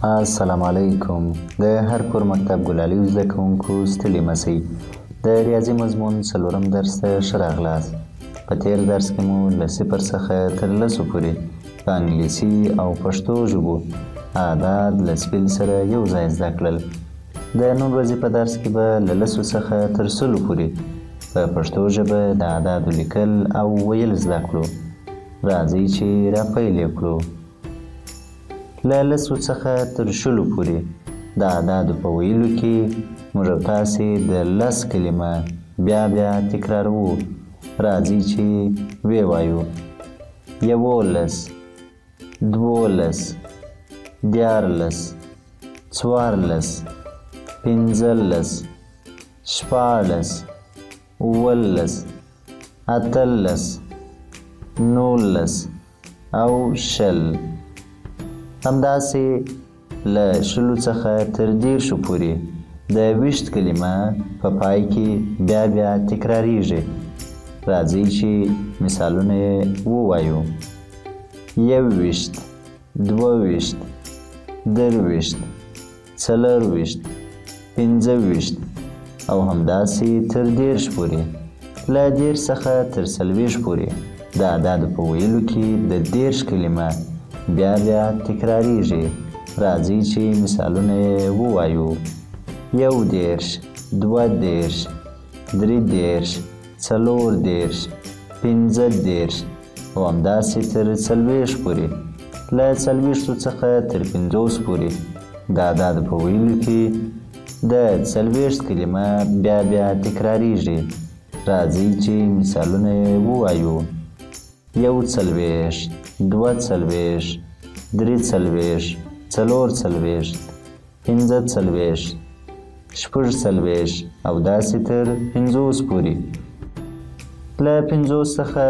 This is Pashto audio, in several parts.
السلام علیکم. د هر کور مکتب ګلالیو زده کوونکو ستړي مسئ. د ریاضي مضمون څلورم درس ته ښه راغلاست. په تیر درس کې مو له 0 څخه تر 10 پورې په انګلیسي او پښتو ژبو اعداد له سپیل سره یو ځای زده کړل. د نن ورځې په درس کې به له 10 څخه تر 100 پورې په پښتو ژبه د اعدادو لیکل او ویل زده کړو. راځئ چې راپیل یې کړو. له 10 څخه تر 100 پورې د اعدادو په ویلو کې موږ او تاسې د 10 کلمه بیا تکراروو. راځئ چې ویې وایو: 11 12 14 14 15 16 17 18 19 او 20. همداسې له 10 څخه تر 10 پورې د 20 کلمه په پای کې بیا تکراریږي. راځئ چې مثالونه یې ووایو: 21 22 23 24 25 او همداسې تر 10 پورې. له 10 څخه تر 40 پورې د اعدادو په ویلو کې د 10 کلمه بیا تکراریږي. راځئ چې مثالونه یې ووایو: 11 22 23 14 15 او همداسې تر 40 پورې. له 40 څخه تر 50 پورې د اعدادو په ویلو کې د 40 کلمه بیا تکراریږي. راځئ چې مثالونه یې ووایو: 41 42 43 44 45 46 او داسې تر 50 پورې. له 50 څخه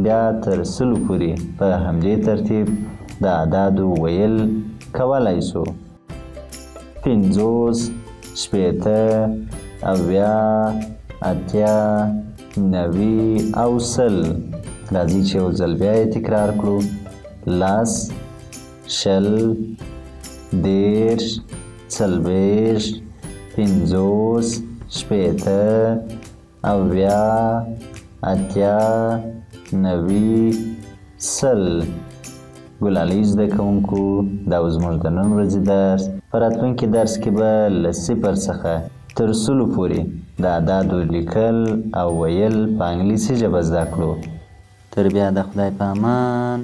بیا تر 100 پورې په همدې ترتیب د اعدادو ویل کولی سو: 50 شپېته 80 80 90 او 100. راځئ چې یو ځل بیا یې تکرار کړو: 10 20 30 40 50 شپېته 80 80 90 100. ګلالیو زده کوونکو، دا زموږ د نن ورځې درس. په راتلونکي درس کې به له 0 څخه تر 100 پورې د اعدادو لیکل او ویل په انګلیسي ژبه زده کړو. تر بیا د خدای په امان.